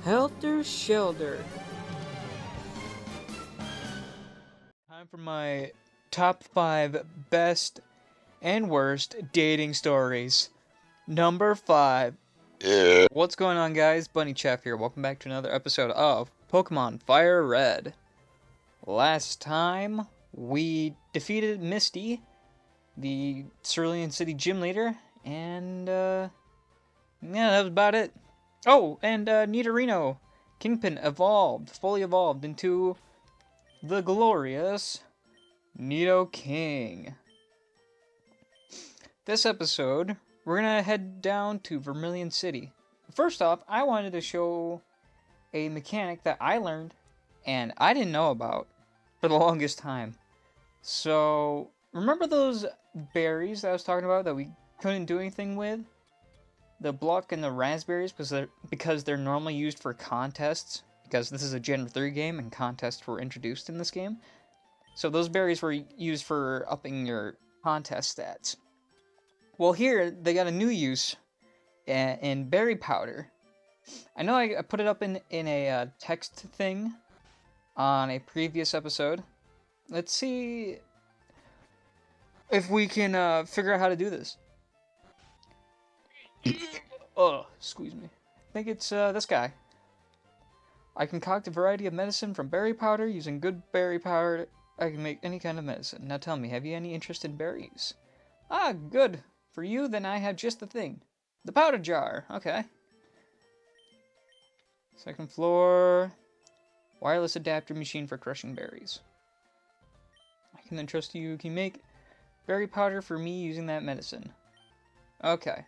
Helter Shelder. Time for my top 5 best and worst dating stories. Number 5. What's going on, guys? Bunny Chef here. Welcome back to another episode of Pokemon FireRed. Last time, we defeated Misty, the Cerulean City gym leader, and, yeah, that was about it. Oh, and, Nidorino, Kingpin fully evolved into the glorious Nidoking. This episode, we're gonna head down to Vermilion City. First off, I wanted to show a mechanic that I learned and I didn't know about for the longest time. So, remember those berries that I was talking about that we couldn't do anything with? The Bluck and the raspberries, because they're normally used for contests, because this is a Gen 3 game and contests were introduced in this game. So those berries were used for upping your contest stats. Well, here they got a new use in berry powder. I know I put it up in a text thing on a previous episode. Let's see if we can figure out how to do this. Oh, excuse me. I think it's this guy. I concoct a variety of medicine from berry powder. Using good berry powder, I can make any kind of medicine. Now tell me, have you any interest in berries? Ah, good. For you, then I have just the thing. The powder jar. Okay. Second floor. Wireless adapter machine for crushing berries. I can entrust you can make berry powder for me using that medicine. Okay.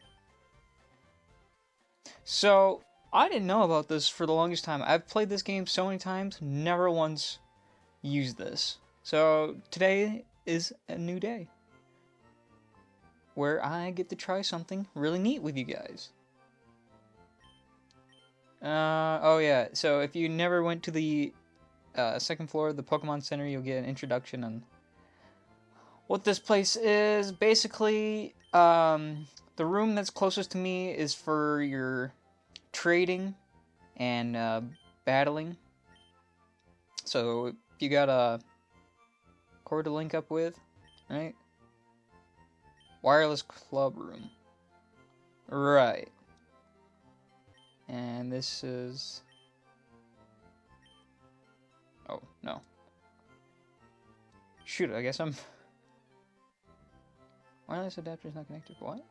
So, I didn't know about this for the longest time. I've played this game so many times, never once used this. So, today is a new day where I get to try something really neat with you guys. Oh yeah, so if you never went to the second floor of the Pokemon Center, you'll get an introduction on what this place is. Basically, the room that's closest to me is for your trading and battling. So if you got a cord to link up with, right? Wireless club room. Right. And this is... Oh, no. Shoot, I guess I'm... Wireless adapter is not connected. What?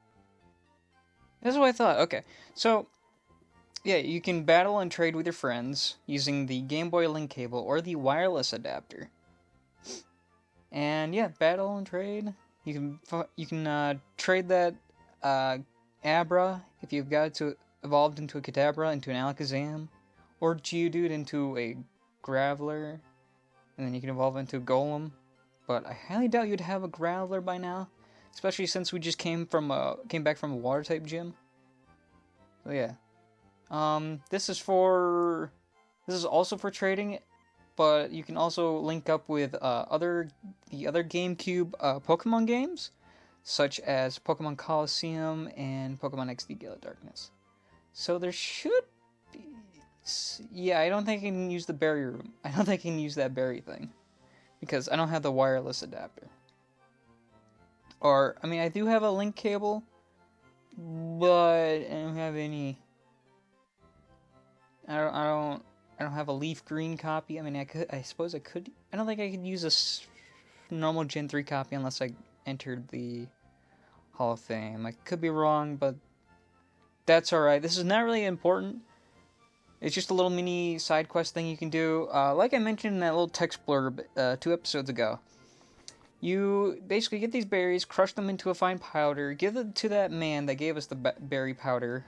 That's what I thought. Okay. So, yeah, you can battle and trade with your friends using the Game Boy link cable or the wireless adapter. And yeah, battle and trade. You can trade that Abra if you've got it to evolved into a Kadabra, into an Alakazam, or Geodude into a Graveler, and then you can evolve into a Golem. But I highly doubt you'd have a Graveler by now, especially since we just came back from a Water type gym. So yeah, this is also for trading, but you can also link up with the other GameCube Pokemon games, such as Pokemon Colosseum and Pokemon XD Gale of Darkness. So there should be... Yeah, I don't think I can use the berry room. I don't think I can use that berry thing, because I don't have the wireless adapter. Or, I mean, I do have a link cable, but I don't have any... I don't have a leaf green copy. I mean, I suppose I could. I don't think I could use a normal Gen 3 copy unless I entered the Hall of Fame. I could be wrong, but that's alright. This is not really important. It's just a little mini side quest thing you can do. Like I mentioned in that little text blurb 2 episodes ago. You basically get these berries, crush them into a fine powder, give it to that man that gave us the berry powder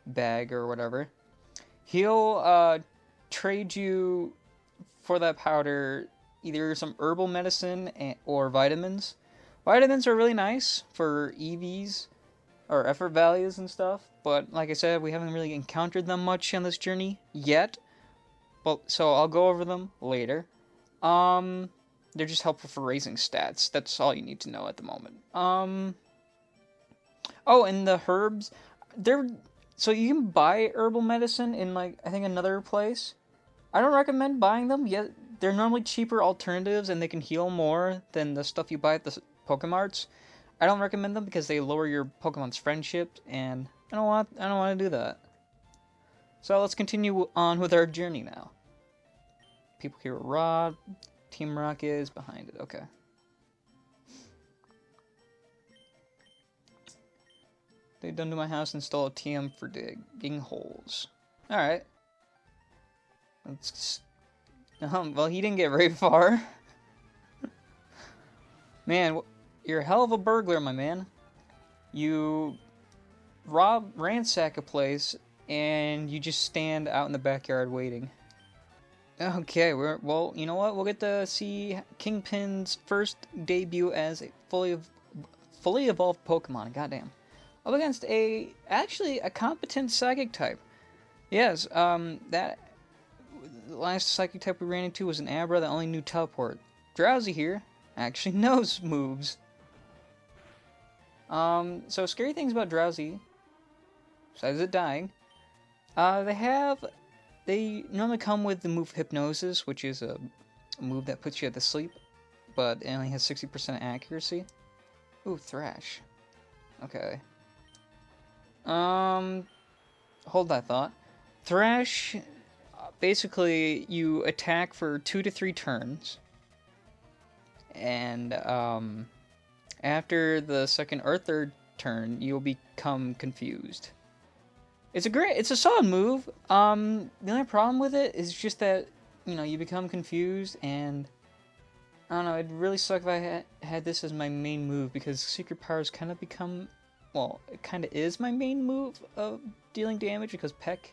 bag or whatever. He'll trade you for that powder either some herbal medicine or vitamins. Vitamins are really nice for EVs or effort values and stuff, but like I said, we haven't really encountered them much on this journey yet. But so I'll go over them later. They're just helpful for raising stats. That's all you need to know at the moment. Oh, and the herbs, they're So you can buy herbal medicine in, like, I think another place. I don't recommend buying them, yet they're normally cheaper alternatives and they can heal more than the stuff you buy at the Pokemarts. I don't recommend them because they lower your Pokemon's friendship, and I don't want to do that. So let's continue on with our journey now. People here Rod, Team Rocket is behind it. Okay. They done to my house, install a TM for digging holes. All right. Let's. Well, he didn't get very far. Man, you're a hell of a burglar, my man. You ransack a place, and you just stand out in the backyard waiting. Okay, well, you know what? We'll get to see Kingpin's first debut as a fully evolved Pokemon. Goddamn, up against actually a competent Psychic type. Yes, that last Psychic type we ran into was an Abra that only knew Teleport. Drowsy here actually knows moves. So scary things about Drowsy, besides it dying, they normally come with the move Hypnosis, which is a move that puts you to sleep, but it only has 60% accuracy. Ooh, Thrash. Okay. Hold that thought. Thrash, basically, you attack for 2 to 3 turns, and, after the second or third turn, you'll become confused. It's a solid move. The only problem with it is just that, you become confused, and I don't know, it'd really suck if I had this as my main move, because Secret Powers kind of become, well, it kind of is my main move of dealing damage, because Peck,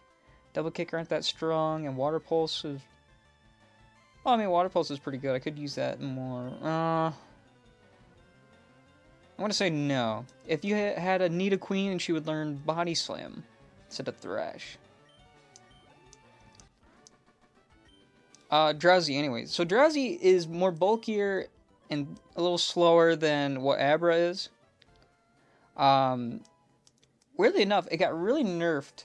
Double Kick aren't that strong, and Water Pulse is, well, I mean, Water Pulse is pretty good. I could use that more. I want to say no. If you had a Nidoqueen and she would learn Body Slam instead of Thrash. Drowsy, anyways. So Drowsy is more bulkier and a little slower than what Abra is. Weirdly enough, it got really nerfed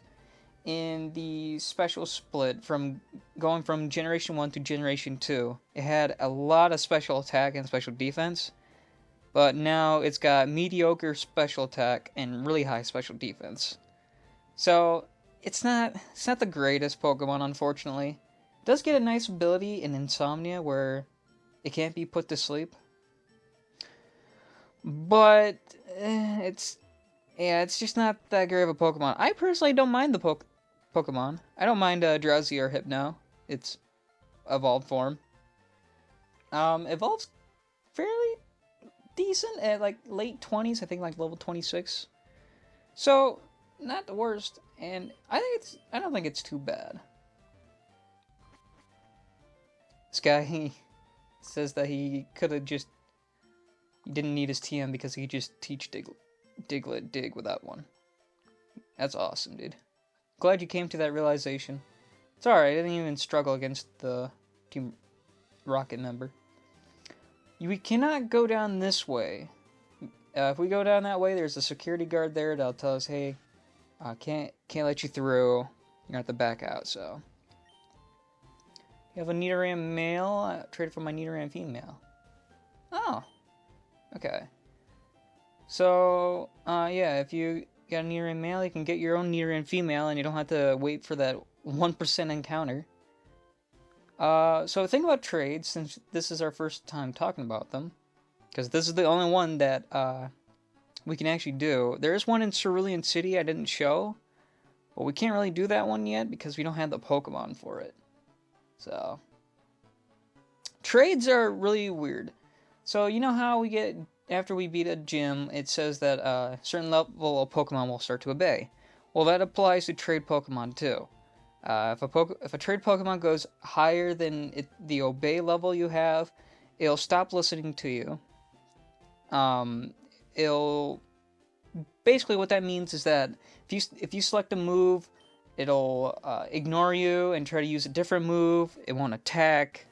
in the special split from going from Generation 1 to Generation 2. It had a lot of special attack and special defense, but now it's got mediocre special attack and really high special defense. So it's not the greatest Pokemon, unfortunately. It does get a nice ability in Insomnia where it can't be put to sleep, but it's just not that great of a Pokemon. I personally don't mind the Pokemon. I don't mind Drowsy or Hypno. It's evolved form. Evolves fairly decent at like late 20s. I think like level 26. So not the worst, and I don't think it's too bad. This guy, he says that he didn't need his TM because he could just teach Diglett dig without one. That's awesome, dude. Glad you came to that realization. It's alright, I didn't even struggle against the Team Rocket member. We cannot go down this way. If we go down that way, there's a security guard there that'll tell us, hey, can't let you through. You're gonna have to back out, so. You have a Nidoran male. I traded for my Nidoran female. Oh. Okay. So, yeah, if you got a Nidoran male, you can get your own Nidoran female, and you don't have to wait for that 1% encounter. So think about trades, since this is our first time talking about them. Because this is the only one that, we can actually do. There is one in Cerulean City I didn't show, but we can't really do that one yet because we don't have the Pokemon for it. So, trades are really weird. So, you know how we get, after we beat a gym, it says that a certain level of Pokemon will start to obey. Well, that applies to trade Pokemon too. If a trade Pokemon goes higher than the obey level you have, it'll stop listening to you. Basically what that means is that if you select a move, it'll ignore you and try to use a different move. It won't attack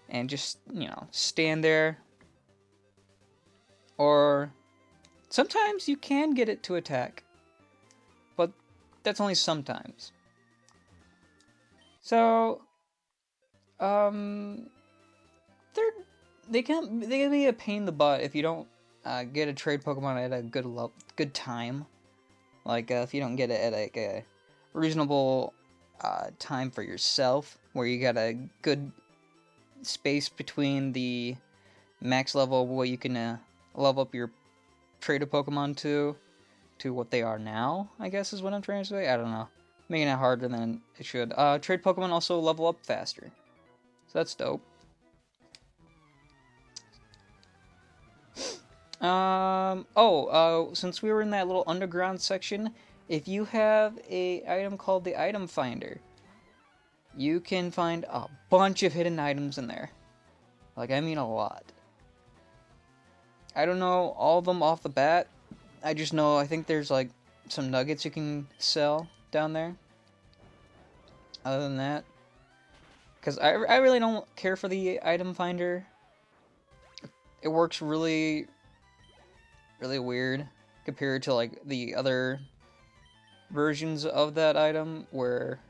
and just, stand there. Or sometimes you can get it to attack, but that's only sometimes. So, um, they can be a pain in the butt if you don't get a trade Pokemon at a good time. Like if you don't get it at like a reasonable time for yourself, where you got a good space between the max level of what you can level up your traded Pokemon to what they are now, I guess is what I'm trying to say. I don't know. Making it harder than it should. Trade Pokemon also level up faster. So that's dope. Since we were in that little underground section, if you have a item called the Item Finder, you can find a bunch of hidden items in there. Like, I mean a lot. I don't know all of them off the bat. I just know, I think there's like some nuggets you can sell down there. Other than that, because I really don't care for the Item Finder. It works really weird compared to like the other versions of that item, where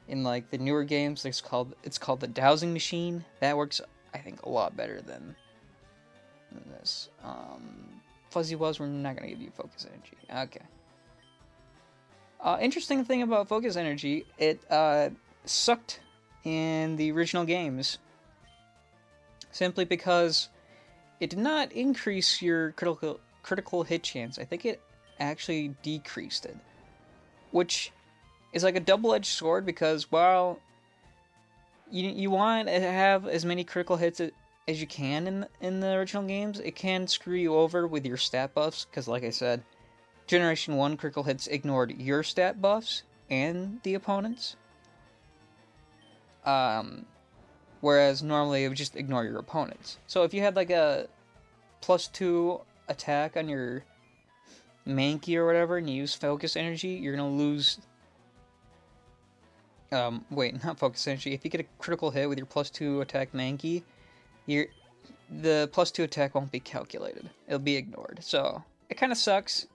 in like the newer games it's called the dowsing machine. That works, I think, a lot better than this. Fuzzy Wuzz, we're not gonna give you focus energy. Okay. Interesting thing about focus energy, it sucked in the original games simply because it did not increase your critical hit chance. I think it actually decreased it, which is like a double-edged sword, because while you want to have as many critical hits as you can in the original games, it can screw you over with your stat buffs, because like I said, Generation 1 critical hits ignored your stat buffs and the opponent's. Whereas normally it would just ignore your opponent's. So if you had like a +2 attack on your Mankey or whatever, and you use focus energy, you're gonna lose. Wait, not focus energy. If you get a critical hit with your +2 attack Mankey, the +2 attack won't be calculated. It'll be ignored. So it kind of sucks.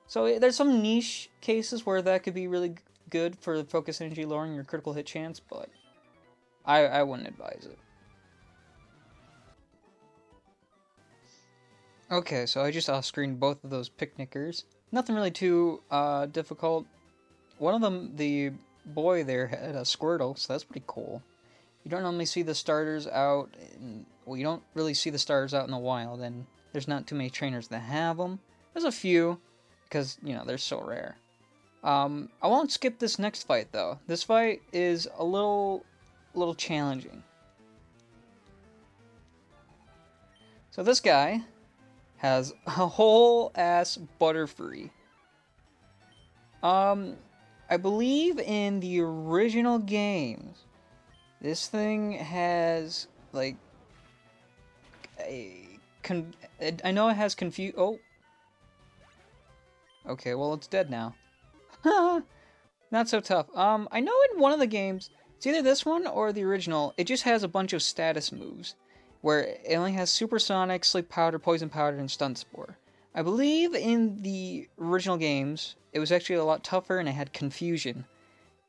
So there's some niche cases where that could be really good for the focus energy lowering your critical hit chance, but I wouldn't advise it. Okay, so I just off-screened both of those picnickers. Nothing really too difficult. One of them, the boy there, had a Squirtle, so that's pretty cool. You don't normally see the starters out well, you don't really see the starters out in the wild, and there's not too many trainers that have them. There's a few, because, you know, they're so rare. I won't skip this next fight, though. This fight is a little challenging. So this guy has a whole ass Butterfree. I believe in the original games, this thing has like I know it has Oh. Okay, well it's dead now. Not so tough. I know in one of the games, it's either this one or the original, it just has a bunch of status moves, where it only has Supersonic, Sleep Powder, Poison Powder, and Stun Spore. I believe in the original games, it was actually a lot tougher and it had Confusion.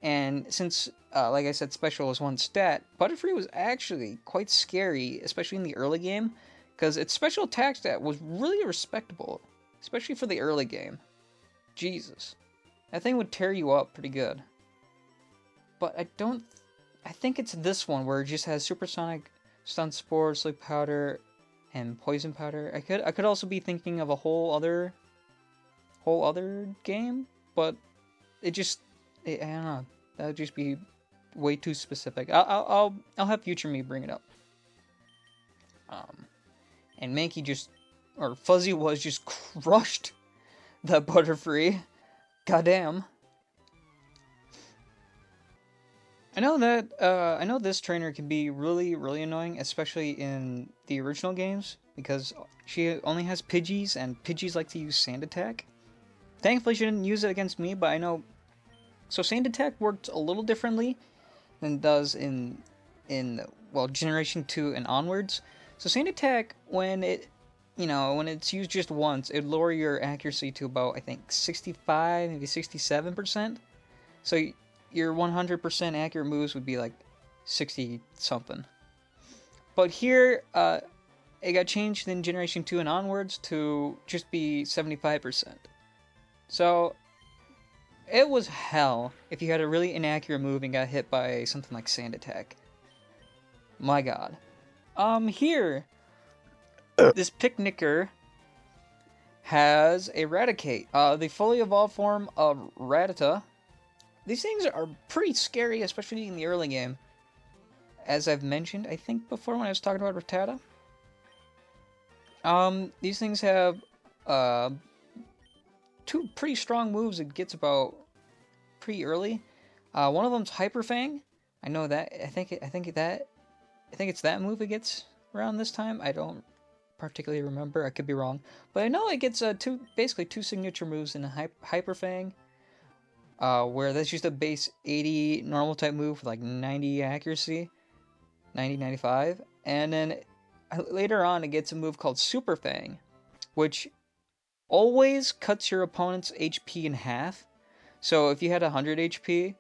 And since, like I said, Special was one stat, Butterfree was actually quite scary, especially in the early game, because its Special attack stat was really respectable, especially for the early game. Jesus. That thing would tear you up pretty good. But I think it's this one where it just has Supersonic, Stun Spore, Sleep Powder, and Poison Powder. I could also be thinking of a whole other game, but I don't know. That would just be way too specific. I'll have future me bring it up. And Mankey Fuzzy Wuzz just crushed that Butterfree. Goddamn. I know this trainer can be really annoying, especially in the original games, because she only has Pidgeys, and Pidgeys like to use Sand Attack. Thankfully, she didn't use it against me, but I know. So Sand Attack worked a little differently than it does in Generation 2 and onwards. So Sand Attack, when it you know, when it's used just once, it'd lower your accuracy to about, I think, 65, maybe 67%. So your 100% accurate moves would be like 60 something. But here, it got changed in Generation 2 and onwards to just be 75%. So it was hell if you had a really inaccurate move and got hit by something like Sand Attack. My god. Here, this Picnicker has a Raticate. The fully evolved form of Rattata. These things are pretty scary, especially in the early game. As I've mentioned, I think before when I was talking about Rattata. These things have, two pretty strong moves it gets about pretty early. One of them's Hyper Fang. I know that. I think it's that move it gets around this time. I don't particularly remember. I could be wrong, but I know it gets basically two signature moves in a Hyper Fang. Where that's just a base 80 normal type move with like 90 accuracy, 90, 95, and then later on it gets a move called Super Fang, which always cuts your opponent's HP in half. So if you had 100 HP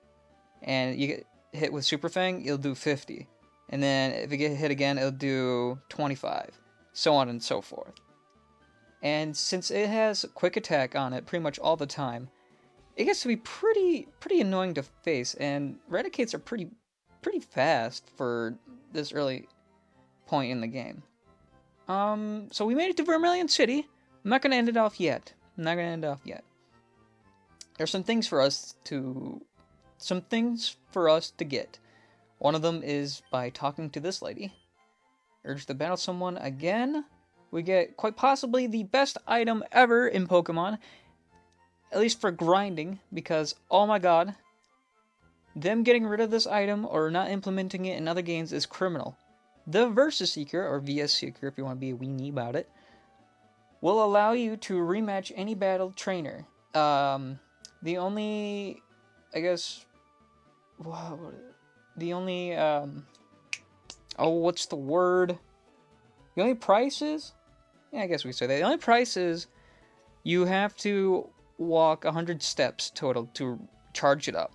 and you get hit with Super Fang, it'll do 50. And then if you get hit again, it'll do 25. So on and so forth. And since it has quick attack on it pretty much all the time, it gets to be pretty annoying to face, and Raticates are pretty fast for this early point in the game. So we made it to Vermilion City. I'm not gonna end it off yet. There's some things for us to get. One of them is by talking to this lady. Urge to battle someone again. We get quite possibly the best item ever in Pokemon. At least for grinding, because, oh my god, them getting rid of this item or not implementing it in other games is criminal. The Versus Seeker, or VS Seeker if you want to be a weenie about it, will allow you to rematch any battled trainer. The only, I guess, the only, what's the word? The only price is, yeah, I guess we say that. The only price is you have to walk 100 steps total to charge it up.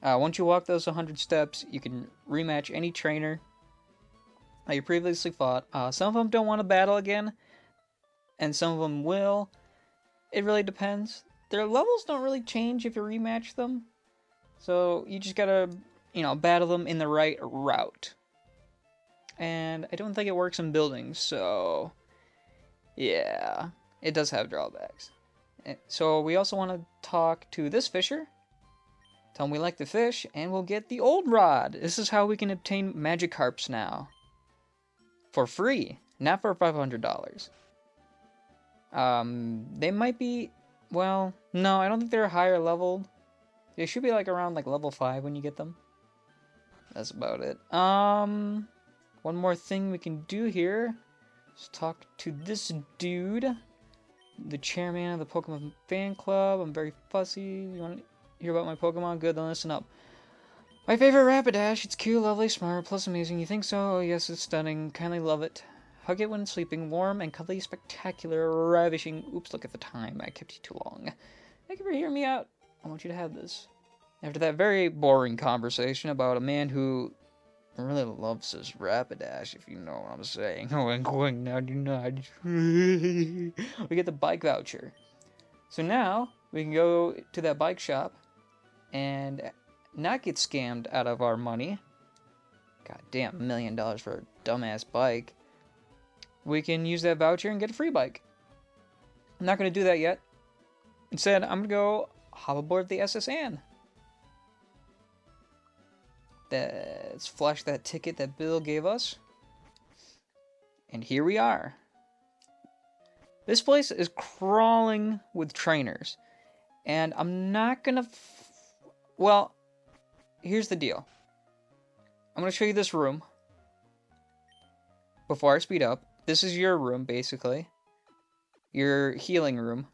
Once you walk those 100 steps, you can rematch any trainer that you previously fought. Some of them don't want to battle again, and some of them will. It really depends. Their levels don't really change if you rematch them, so you just gotta, battle them in the right route. And I don't think it works in buildings, so yeah, it does have drawbacks. So we also want to talk to this fisher, tell him we like the fish, and we'll get the old rod. This is how we can obtain Magikarps now. For free, not for $500. They might be, well, no, I don't think they're higher leveled. They should be like around like level 5 when you get them. That's about it. One more thing we can do here is talk to this dude, the chairman of the Pokemon fan club. I'm very fussy. You want to hear about my Pokemon? Good, then listen up. My favorite Rapidash. It's cute, lovely, smart, plus amazing. You think so? Oh, yes, it's stunning. Kindly love it. Hug it when sleeping. Warm and cuddly, spectacular, ravishing. Oops, look at the time. I kept you too long. Thank you for hearing me out. I want you to have this. After that very boring conversation about a man who really loves his Rapidash, if you know what I'm saying. Oh, I'm going now, do not. We get the bike voucher. So now, we can go to that bike shop and not get scammed out of our money. God damn, $1 million for a dumbass bike. We can use that voucher and get a free bike. I'm not going to do that yet. Instead, I'm going to go hop aboard the SS Anne. Let's flash that ticket that Bill gave us. And here we are. This place is crawling with trainers. And I'm not gonna... well, here's the deal. I'm gonna show you this room. Before I speed up. This is your room, basically. Your healing room.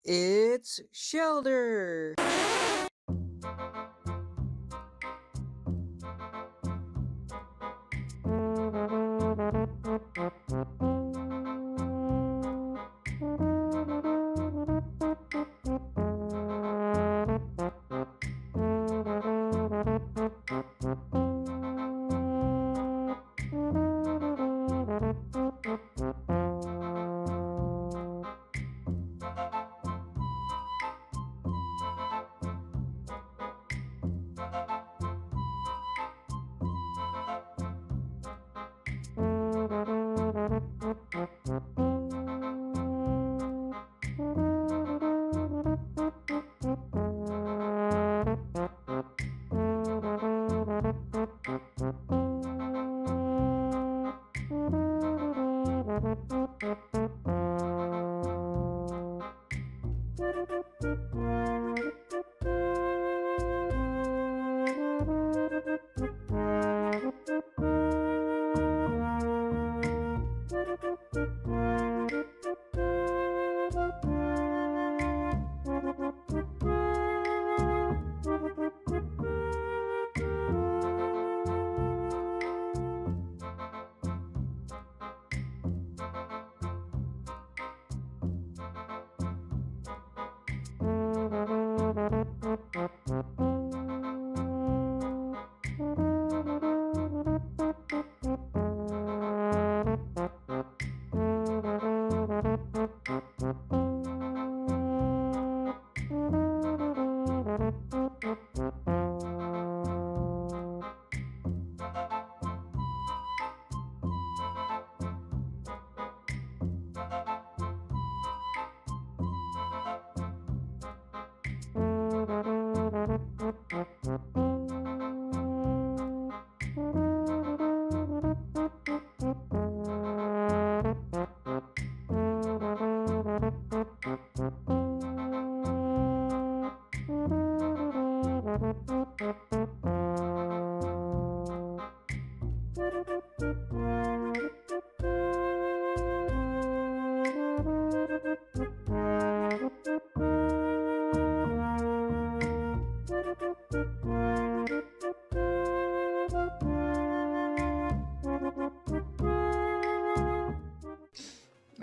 It's Shelder!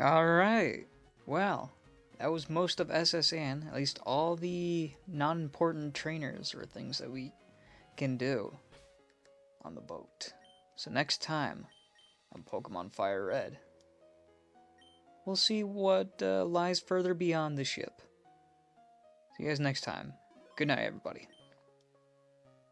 Alright, well, that was most of SSN, at least all the non-important trainers or things that we can do on the boat. So next time on Pokemon FireRed, we'll see what lies further beyond the ship. See you guys next time. Good night, everybody.